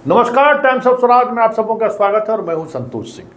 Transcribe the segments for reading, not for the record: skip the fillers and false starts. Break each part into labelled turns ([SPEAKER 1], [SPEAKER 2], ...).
[SPEAKER 1] नमस्कार, times of Swaraj में आप सबों का स्वागत है और मैं हूं संतोष सिंह।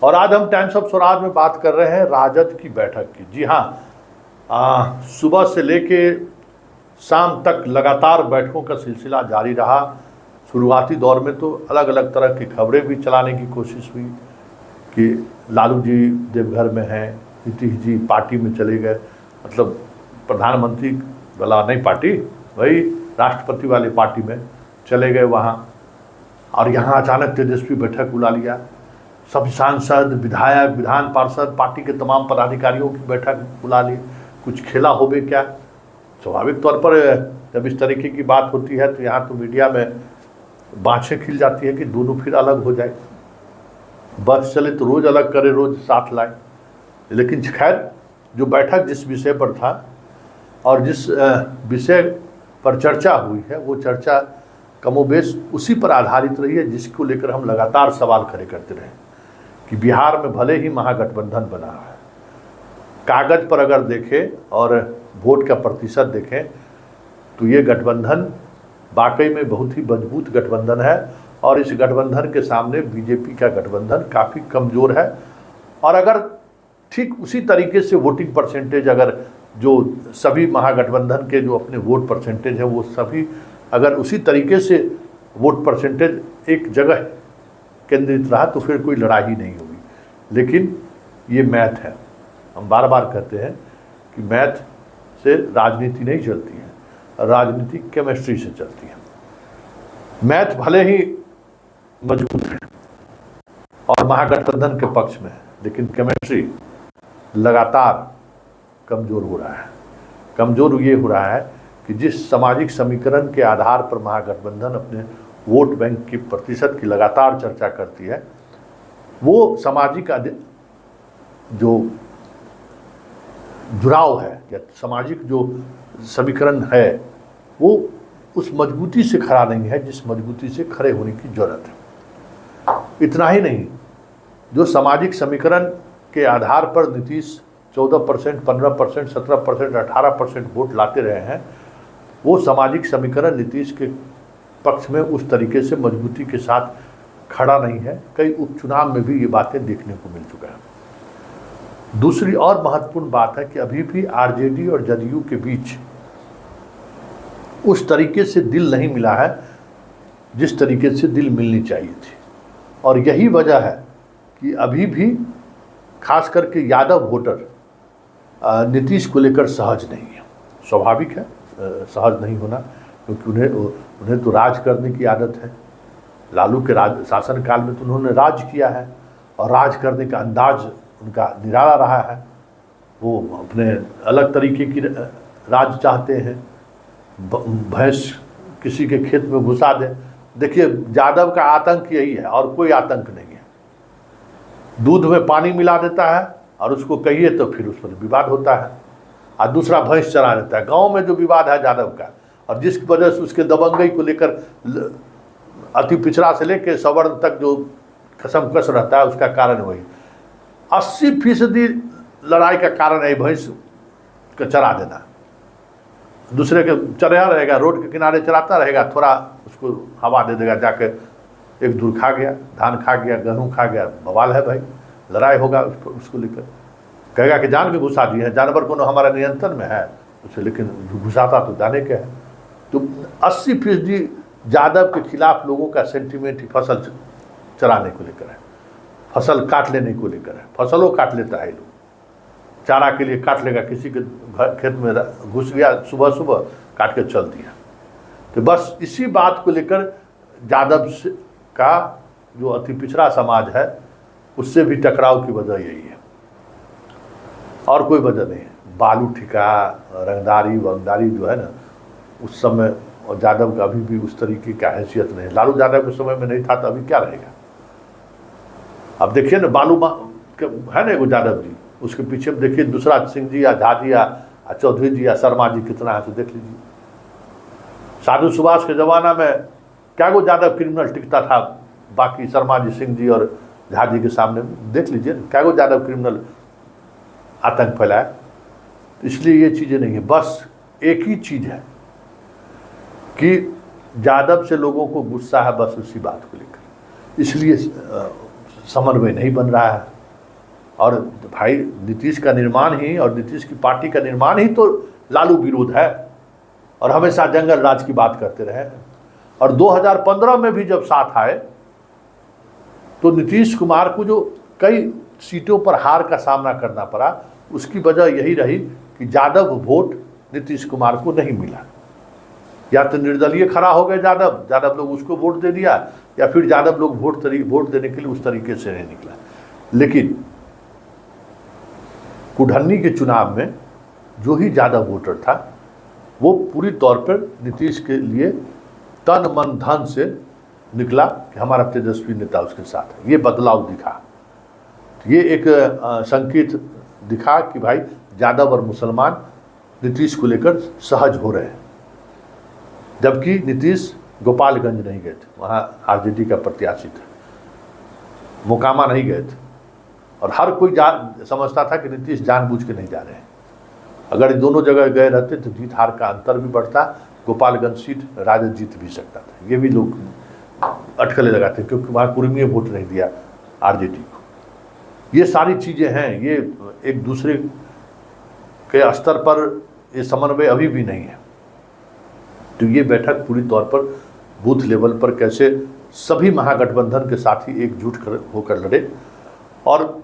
[SPEAKER 1] और आज हम टाइम्स ऑफ स्वराज में बात कर रहे हैं राजद की बैठक की। जी हाँ, सुबह से लेके शाम तक लगातार बैठकों का सिलसिला जारी रहा। शुरुआती दौर में तो अलग अलग तरह की खबरें भी चलाने की कोशिश हुई कि लालू जी देवघर में हैं, नीतीश जी पार्टी में चले गए, मतलब प्रधानमंत्री वाला नहीं पार्टी, वही राष्ट्रपति वाली पार्टी में चले गए वहाँ। और यहाँ अचानक तेजस्वी बैठक बुला लिया, सभी सांसद, विधायक, विधान पार्षद, पार्टी के तमाम पदाधिकारियों की बैठक बुला ली। कुछ खेला हो बे क्या? स्वाभाविक तौर पर जब इस तरीके की बात होती है तो यहाँ तो मीडिया में बाँछें खिल जाती है कि दोनों फिर अलग हो जाए। बस चले तो रोज़ अलग करे, रोज़ साथ लाए। लेकिन खैर, जो बैठक जिस विषय पर था और जिस विषय पर चर्चा हुई है वो चर्चा कमोबेश उसी पर आधारित रही है जिसको लेकर हम लगातार सवाल खड़े करते रहे कि बिहार में भले ही महागठबंधन बना है, कागज पर अगर देखें और वोट का प्रतिशत देखें तो ये गठबंधन वाकई में बहुत ही मजबूत गठबंधन है। और इस गठबंधन के सामने बीजेपी का गठबंधन काफ़ी कमज़ोर है। और अगर ठीक उसी तरीके से वोटिंग परसेंटेज, अगर जो सभी महागठबंधन के जो अपने वोट परसेंटेज है वो सभी अगर उसी तरीके से वोट परसेंटेज एक जगह केंद्रित रहा तो फिर कोई लड़ाई ही नहीं होगी। लेकिन ये मैथ है, हम बार बार कहते हैं कि मैथ से राजनीति नहीं चलती है, राजनीति केमिस्ट्री से चलती है। मैथ भले ही मजबूत है और महागठबंधन के पक्ष में है, लेकिन केमिस्ट्री लगातार कमज़ोर हो रहा है। कमज़ोर ये हो रहा है कि जिस सामाजिक समीकरण के आधार पर महागठबंधन अपने वोट बैंक की प्रतिशत की लगातार चर्चा करती है, वो सामाजिक जो जुड़ाव है या सामाजिक जो समीकरण है वो उस मजबूती से खड़ा नहीं है जिस मजबूती से खड़े होने की जरूरत है। इतना ही नहीं, जो सामाजिक समीकरण के आधार पर नीतीश 14%, 15%, 17%, 18% वोट लाते रहे हैं, वो सामाजिक समीकरण नीतीश के पक्ष में उस तरीके से मजबूती के साथ खड़ा नहीं है। कई उपचुनाव में भी ये बातें देखने को मिल चुका है। दूसरी और महत्वपूर्ण बात है कि अभी भी आरजेडी और जदयू के बीच उस तरीके से दिल नहीं मिला है जिस तरीके से दिल मिलनी चाहिए थी। और यही वजह है कि अभी भी खास करके यादव वोटर नीतीश को लेकर सहज नहीं है। स्वाभाविक है सहज नहीं होना, क्योंकि उन्हें तो राज करने की आदत है। लालू के राज शासन काल में तो उन्होंने राज किया है और राज करने का अंदाज उनका निराला रहा है। वो अपने अलग तरीके की राज चाहते हैं। भैंस किसी के खेत में घुसा दे। देखिए, यादव का आतंक यही है और कोई आतंक नहीं है। दूध में पानी मिला देता है और उसको कहिए तो फिर उस पर विवाद होता है, और दूसरा भैंस चरा देता है। गांव में जो विवाद है यादव का, और जिस वजह से उसके दबंगई को लेकर अति पिछड़ा से लेकर सवर्ण तक जो कसमकस रहता है, उसका कारण वही 80% लड़ाई का कारण है भैंस का चरा देना। दूसरे के चरा रहेगा, रोड के किनारे चराता रहेगा, थोड़ा उसको हवा दे देगा, जाकर एक दूर खा गया, धान खा गया, गेहूँ खा गया, बवाल है भाई, लड़ाई होगा उसको लेकर। कहेगा कि जान के घुसा दिए हैं, जानवर को हमारा नियंत्रण में है उसे, लेकिन घुसाता तो जाने के है। तो 80% यादव के खिलाफ लोगों का सेंटीमेंट ही फसल चराने को लेकर है, फसल काट लेने को लेकर है। फसलों काट लेता है लोग, चारा के लिए काट लेगा, किसी के खेत में घुस गया, सुबह सुबह काट के चल दिया। तो बस इसी बात को लेकर यादव का जो अति पिछड़ा समाज है उससे भी टकराव की वजह यही है और कोई वजह नहीं है। बालू ठिका, रंगदारी वंगदारी जो है ना, उस समय और यादव का अभी भी उस तरीके का हैसियत नहीं है। लालू यादव के समय में नहीं था तो अभी क्या रहेगा? अब देखिए ना, बालू है ना वो यादव जी, उसके पीछे देखिए दूसरा सिंह जी या झा जी या चौधरी जी या शर्मा जी कितना है तो देख लीजिए। साधु सुभाष के ज़माना में क्या वो यादव क्रिमिनल टिकता था बाकी शर्मा जी, सिंह जी और झा जी के सामने? देख लीजिए क्या वो यादव क्रिमिनल आतंक फैलाया। इसलिए ये चीज़ें नहीं है, बस एक ही चीज़ है कि यादव से लोगों को गुस्सा है बस उसी बात को लेकर, इसलिए समन्वय नहीं बन रहा है। और भाई नीतीश का निर्माण ही और नीतीश की पार्टी का निर्माण ही तो लालू विरोध है, और हमेशा जंगल राज की बात करते रहे। और 2015 में भी जब साथ आए तो नीतीश कुमार को जो कई सीटों पर हार का सामना करना पड़ा, उसकी वजह यही रही कि यादव वोट नीतीश कुमार को नहीं मिला। या तो निर्दलीय खड़ा हो गए यादव लोग उसको वोट दे दिया, या फिर यादव लोग वोट देने के लिए उस तरीके से नहीं निकला। लेकिन कुढ़न्नी के चुनाव में जो ही यादव वोटर था वो पूरी तौर पर नीतीश के लिए तन मन धन से निकला कि हमारा तेजस्वी नेता उसके साथ है। ये बदलाव दिखा, ये एक संकेत दिखा कि भाई यादव और मुसलमान नीतीश को लेकर सहज हो रहे हैं। जबकि नीतीश गोपालगंज नहीं गए थे, वहाँ आरजेडी का प्रत्याशी था, मोकामा नहीं गए थे, और हर कोई समझता था कि नीतीश जानबूझ के नहीं जा रहे हैं। अगर दोनों जगह गए रहते तो जीत हार का अंतर भी बढ़ता, गोपालगंज सीट राजद जीत भी सकता था। ये भी लोग अटकलें लगाते क्योंकि वहाँ कुर्मी वोट नहीं दिया आरजेडी को। ये सारी चीज़ें हैं, ये एक दूसरे के स्तर पर ये समन्वय अभी भी नहीं है। तो ये बैठक पूरी तौर पर बूथ लेवल पर कैसे सभी महागठबंधन के साथी एकजुट होकर लड़े और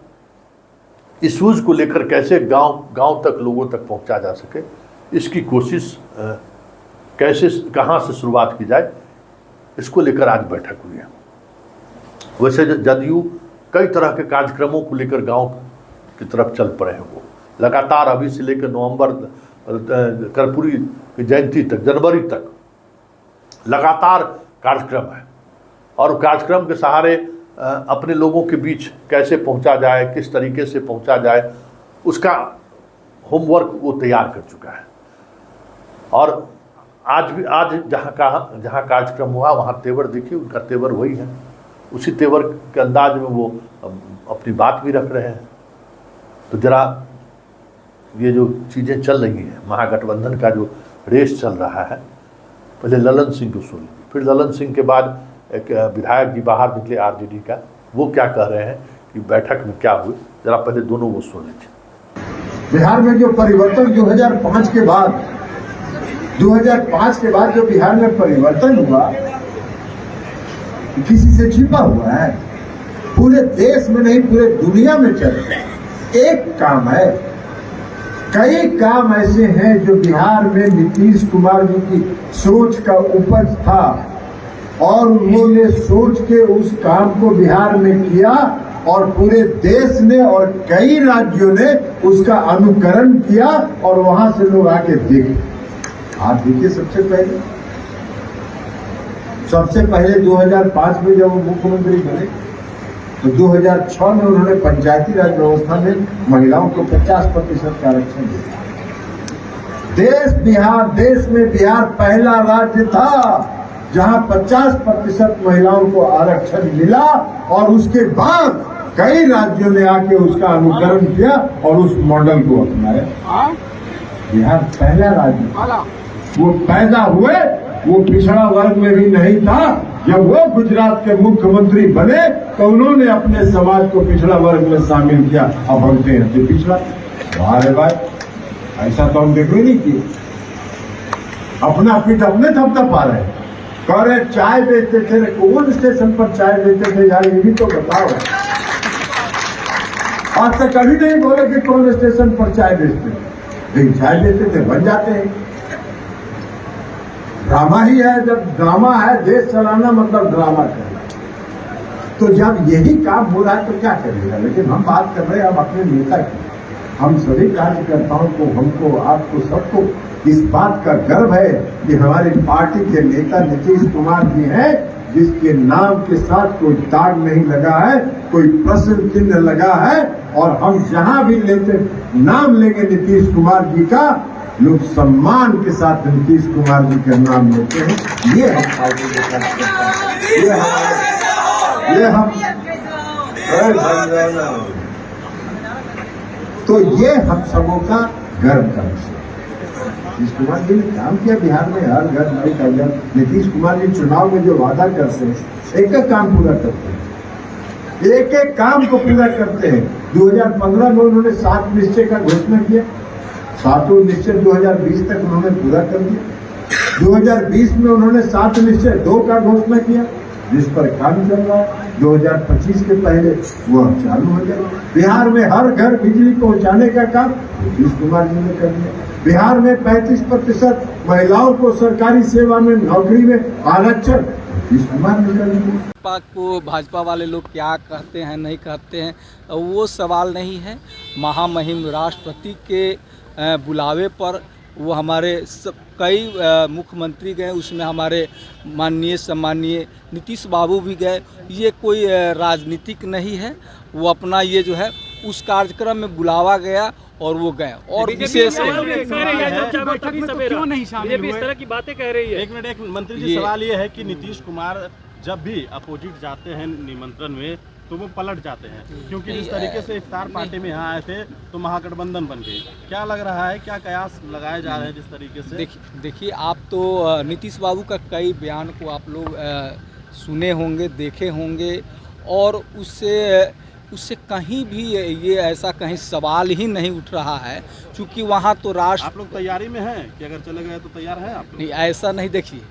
[SPEAKER 1] इश्यूज़ को लेकर कैसे गांव तक लोगों तक पहुंचा जा सके, इसकी कोशिश कैसे कहां से शुरुआत की जाए, इसको लेकर आज बैठक हुई है। वैसे जदयू कई तरह के कार्यक्रमों को लेकर गांव की तरफ चल पड़े हैं। वो लगातार अभी से लेकर नवंबर कर्पूरी जयंती तक, जनवरी तक लगातार कार्यक्रम है, और कार्यक्रम के सहारे अपने लोगों के बीच कैसे पहुंचा जाए, किस तरीके से पहुंचा जाए, उसका होमवर्क वो तैयार कर चुका है। और आज जहाँ कार्यक्रम हुआ वहाँ तेवर देखिए, उनका तेवर वही है, उसी तेवर के अंदाज में वो अपनी बात भी रख रहे हैं। तो जरा ये जो चीज़ें चल रही हैं, महागठबंधन का जो रेस चल रहा है, पहले ललन सिंह को सुन, फिर ललन सिंह के बाद एक विधायक जी बाहर निकले आरजेडी का, वो क्या कह रहे हैं कि बैठक में क्या हुई, जरा पहले दोनों वो सुन लीजिए।
[SPEAKER 2] बिहार में जो परिवर्तन 2005 के बाद जो बिहार में परिवर्तन हुआ किसी से छिपा हुआ है, पूरे देश में नहीं पूरे दुनिया में चल रहा है। एक काम है, कई काम ऐसे हैं जो बिहार में नीतीश कुमार जी की सोच का उपज था और उन्होंने सोच के उस काम को बिहार में किया और पूरे देश ने और कई राज्यों ने उसका अनुकरण किया और वहां से लोग आके देखे। आप देखिए, सबसे पहले 2005 में जब वो मुख्यमंत्री बने तो 2006 में उन्होंने पंचायती राज व्यवस्था में महिलाओं को 50% का आरक्षण दिया। देश में बिहार पहला राज्य था जहां 50% महिलाओं को आरक्षण मिला, और उसके बाद कई राज्यों ने आके उसका अनुकरण किया और उस मॉडल को अपनाया। बिहार पहला राज्य, वो पैदा हुए, वो पिछड़ा वर्ग में भी नहीं था। जब वो गुजरात के मुख्यमंत्री बने तो उन्होंने अपने समाज को पिछड़ा वर्ग में शामिल किया। अब बोलते हैं कि पिछड़ा, अरे भाई ऐसा तो हम देखो ही नहीं किए। अपना पीठ अपने थपथपा रहे, कह रहे चाय बेचते थे, कौन स्टेशन पर चाय बेचते थे यार, ये भी तो बताओ। आज तक कभी नहीं बोले कि कौन स्टेशन पर चाय बेचते थे, लेकिन चाय बेचते थे, बन जाते हैं। ड्रामा ही है, जब ड्रामा है, देश चलाना मतलब ड्रामा करना। तो जब यही काम हो रहा है तो क्या करेगा। लेकिन हम बात कर रहे हैं हम अपने नेता की। हम सभी कार्यकर्ताओं को, हमको, आपको, सबको इस बात का गर्व है कि हमारी पार्टी के नेता नीतीश कुमार जी हैं, जिसके नाम के साथ कोई दाग नहीं लगा है, कोई प्रश्न चिन्ह लगा है। और हम जहां भी नाम लेंगे नीतीश कुमार जी का, लोग सम्मान के साथ नीतीश कुमार जी का नाम लेते हैं। ये हम पार्टी के साथ, तो ये हम सबों का गर्व का विषय। नीतीश कुमार जी ने काम किया बिहार में, हर घर नल का जल। नीतीश कुमार जी चुनाव में जो वादा करते हैं, एक एक काम पूरा करते हैं, एक एक काम को पूरा करते हैं। 2015 में उन्होंने 7 निश्चय का घोषणा किया, 7 निश्चय 2020 तक उन्होंने पूरा कर दिया। 2020 में उन्होंने 7 निश्चय 2 का घोषणा किया, जिस पर काम चल रहा है। 2025 के पहले वो अब चालू हो जाए। बिहार में हर घर बिजली पहुंचाने का काम नीतीश कुमार जी ने कर दिया। बिहार में 35% महिलाओं को सरकारी सेवा में, नौकरी में आरक्षण नीतीश कुमार ने कर दिया।
[SPEAKER 3] को भाजपा वाले लोग क्या कहते हैं नहीं कहते हैं वो सवाल नहीं है। महामहिम राष्ट्रपति के बुलावे पर वो हमारे कई मुख्यमंत्री गए, उसमें हमारे माननीय सम्मानीय नीतीश बाबू भी गए। ये कोई राजनीतिक नहीं है, वो अपना ये जो है उस कार्यक्रम में बुलावा गया और वो गए। और विशेष
[SPEAKER 4] क्यों नहीं शामिल हुए? इस तरह की बातें कह रही है।
[SPEAKER 5] एक मिनट मंत्री जी, सवाल ये है कि नीतीश कुमार जब भी अपोजिट जाते हैं निमंत्रण में तो वो पलट जाते हैं, क्योंकि जिस तरीके से इफ्तार पार्टी में यहाँ आए थे तो महागठबंधन बन गई। क्या लग रहा है, क्या कयास लगाए जा रहे हैं जिस तरीके से?
[SPEAKER 3] देखिए आप तो नीतीश बाबू का कई बयान को आप लोग सुने होंगे, देखे होंगे, और उससे कहीं भी ये ऐसा कहीं सवाल ही नहीं उठ रहा है, क्योंकि वहाँ तो राष्ट्र।
[SPEAKER 5] आप लोग तैयारी में हैं कि अगर चले गए तो तैयार हैं आप लोग?
[SPEAKER 3] नहीं, ऐसा नहीं। देखिए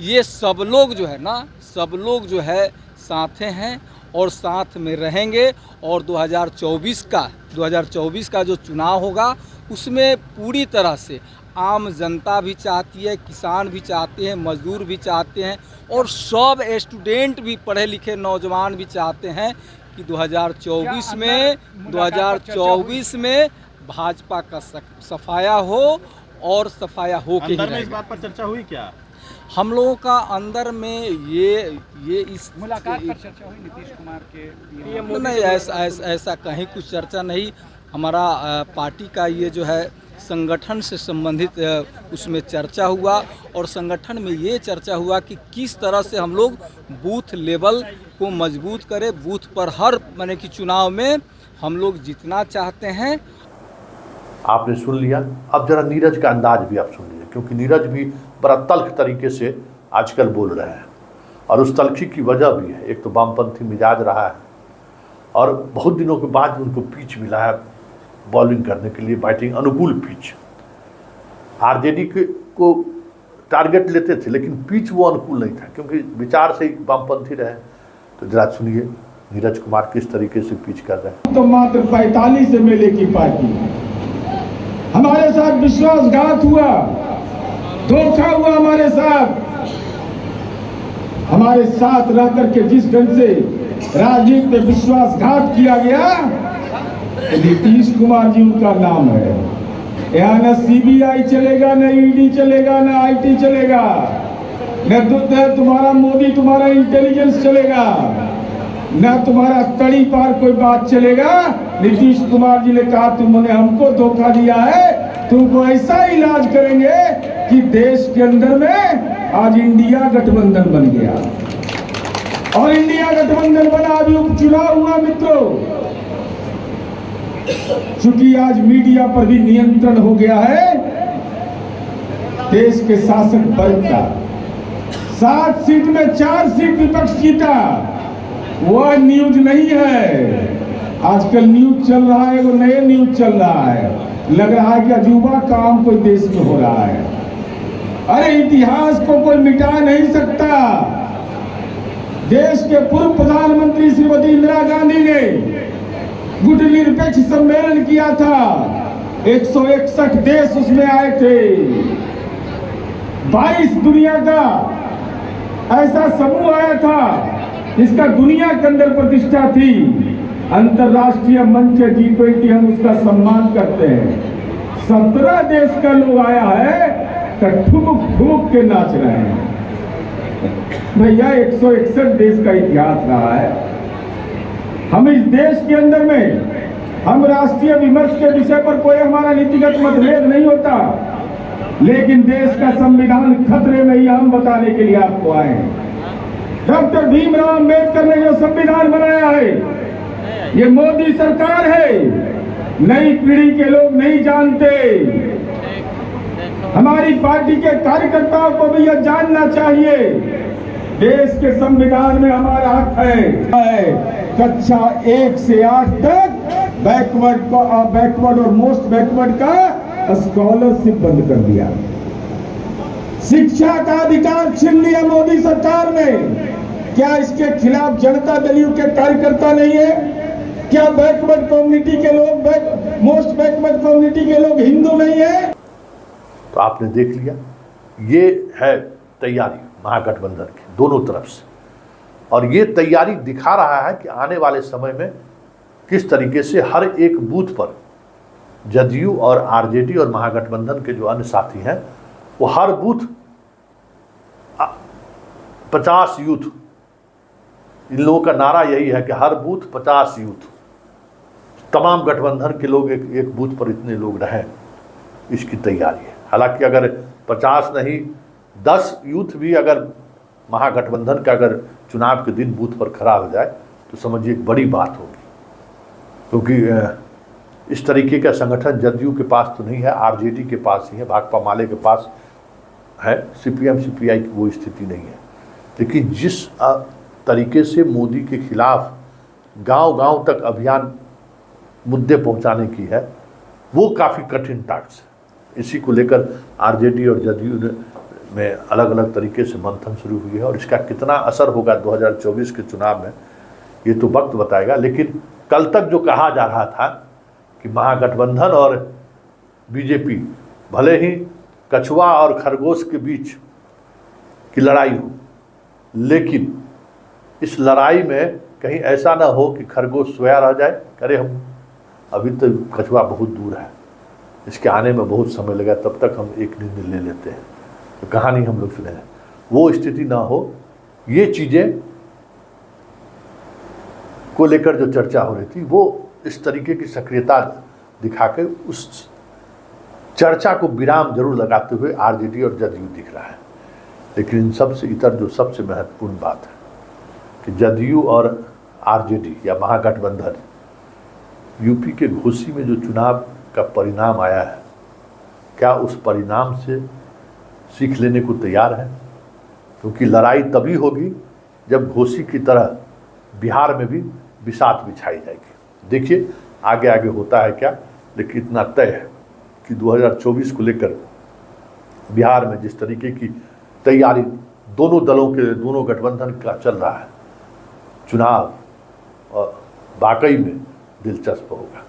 [SPEAKER 3] ये सब लोग जो है ना, सब लोग जो है साथ हैं और साथ में रहेंगे। और 2024 का जो चुनाव होगा उसमें पूरी तरह से आम जनता भी चाहती है, किसान भी चाहते हैं, मजदूर भी चाहते हैं, और सब स्टूडेंट भी, पढ़े लिखे नौजवान भी चाहते हैं कि 2024 में भाजपा का सफाया हो, और सफाया हो के
[SPEAKER 5] अंदर में इस बात पर चर्चा हुई क्या?
[SPEAKER 3] हम लोगों का अंदर में ये इस
[SPEAKER 4] मुलाकात पर चर्चा हुई नीतीश कुमार के?
[SPEAKER 3] नहीं, ऐसा कहीं कुछ चर्चा नहीं। हमारा पार्टी का ये जो है संगठन से संबंधित उसमें चर्चा हुआ, और संगठन में ये चर्चा हुआ कि किस तरह से हम लोग बूथ लेवल को मजबूत करें। बूथ पर हर माने कि चुनाव में हम लोग जीतना चाहते हैं।
[SPEAKER 1] आपने सुन लिया, अब जरा नीरज का अंदाज भी आप सुन लीजिए, क्योंकि नीरज भी बड़ा तल्ख तरीके से आजकल बोल रहे हैं, और उस तल्खी की वजह भी है। एक तो वामपंथी मिजाज रहा है, और बहुत दिनों के बाद उनको पिच मिला है बॉलिंग करने के लिए, बैटिंग अनुकूल पिच। आरजेडी को टारगेट लेते थे, लेकिन पिच वो अनुकूल नहीं था, क्योंकि विचार से ही वामपंथी रहे। तो जरा सुनिए नीरज कुमार किस तरीके से पिच कर रहे हैं।
[SPEAKER 6] तो मात्र 45 MLA की पार्टी, हमारे साथ विश्वासघात हुआ, धोखा हुआ हमारे साथ रह करके जिस ढंग से राजनीति में विश्वासघात किया गया, नीतीश कुमार जी उनका नाम है। यहाँ न CBI चलेगा, न ED चलेगा, न IT चलेगा, न तुम्हारा मोदी तुम्हारा इंटेलिजेंस चलेगा, न तुम्हारा तड़ी पार कोई बात चलेगा। नीतीश कुमार जी ने कहा तुमने हमको धोखा दिया है, तुमको ऐसा इलाज करेंगे कि देश के अंदर में आज इंडिया गठबंधन बन गया, और इंडिया गठबंधन बना, अभी उपचुनाव हुआ मित्रों। चूंकि आज मीडिया पर भी नियंत्रण हो गया है देश के शासक वर्ग का। 7 सीट में 4 सीट विपक्ष जीता, वह न्यूज नहीं है। आजकल न्यूज चल रहा है, वो नए न्यूज चल रहा है। लग रहा है कि अजूबा काम कोई देश में हो रहा है। अरे इतिहास को कोई मिटा नहीं सकता। देश के पूर्व प्रधानमंत्री श्रीमती इंदिरा गांधी ने गुटनिरपेक्ष सम्मेलन किया था, 161 देश उसमें आए थे। 22 दुनिया का ऐसा समूह आया था जिसका दुनिया के अंदर प्रतिष्ठा थी। अंतर्राष्ट्रीय मंच G20, हम उसका सम्मान करते हैं। 17 देश का लोग आया है तो ठुमक ठुमक के नाच रहे हैं। भैया 161 देश का इतिहास रहा है। हम इस देश के अंदर में हम राष्ट्रीय विमर्श के विषय पर कोई हमारा नीतिगत मतभेद नहीं होता, लेकिन देश का संविधान खतरे में ही हम बताने के लिए आपको आए हैं। डॉक्टर भीमराव अम्बेडकर ने जो संविधान बनाया है, ये मोदी सरकार है। नई पीढ़ी के लोग नहीं जानते। हमारी पार्टी के कार्यकर्ताओं को भी यह जानना चाहिए, देश के संविधान में हमारा हक है कक्षा 1 से 8 तक बैकवर्ड और मोस्ट बैकवर्ड का स्कॉलरशिप बंद कर दिया। शिक्षा का अधिकार छीन लिया मोदी सरकार ने। क्या इसके खिलाफ जनता दल यू के कार्यकर्ता नहीं है? क्या बैकवर्ड कम्युनिटी के लोग, मोस्ट बैकवर्ड कम्युनिटी के लोग हिंदू नहीं है?
[SPEAKER 1] तो आपने देख लिया, ये है तैयारी महागठबंधन की दोनों तरफ से, और ये तैयारी दिखा रहा है कि आने वाले समय में किस तरीके से हर एक बूथ पर जदयू और आरजेडी और महागठबंधन के जो अन्य साथी हैं वो हर बूथ 50 यूथ, इन लोगों का नारा यही है कि हर बूथ 50 यूथ, तमाम गठबंधन के लोग एक बूथ पर इतने लोग रहें, इसकी तैयारी है। हालांकि अगर 50 नहीं 10 यूथ भी अगर महागठबंधन का अगर चुनाव के दिन बूथ पर खड़ा हो जाए तो समझिए एक बड़ी बात होगी, क्योंकि इस तरीके का संगठन जदयू के पास तो नहीं है, आरजेडी के पास ही है, भाकपा माले के पास है, सीपीएम सीपीआई की वो स्थिति नहीं है। लेकिन जिस तरीके से मोदी के खिलाफ गांव-गांव तक अभियान मुद्दे पहुंचाने की है, वो काफ़ी कठिन टास्क है। इसी को लेकर आरजेडी और जदयू में अलग अलग तरीके से मंथन शुरू हुई है, और इसका कितना असर होगा 2024 के चुनाव में ये तो वक्त बताएगा। लेकिन कल तक जो कहा जा रहा था कि महागठबंधन और बीजेपी भले ही कछुआ और खरगोश के बीच की लड़ाई हो, लेकिन इस लड़ाई में कहीं ऐसा ना हो कि खरगोश सोया रह जाए, अरे हम अभी तो कछुआ बहुत दूर है, इसके आने में बहुत समय लगा, तब तक हम एक नींद ले लेते हैं, तो कहानी हम लोग सुने हैं, वो स्थिति ना हो। ये चीज़ें को लेकर जो चर्चा हो रही थी वो इस तरीके की सक्रियता दिखा के उस चर्चा को विराम जरूर लगाते हुए आरजेडी और जदयू दिख रहा है। लेकिन इन सब से इतर जो सबसे महत्वपूर्ण बात है कि जदयू और आरजेडी या महागठबंधन यूपी के घोसी में जो चुनाव का परिणाम आया है, क्या उस परिणाम से सीख लेने को तैयार है? क्योंकि लड़ाई तभी होगी जब घोसी की तरह बिहार में भी बिसात बिछाई जाएगी। देखिए आगे आगे होता है क्या, लेकिन इतना तय है कि 2024 को लेकर बिहार में जिस तरीके की तैयारी दोनों दलों के, दोनों गठबंधन का चल रहा है, चुनाव और वाकई में दिलचस्प होगा।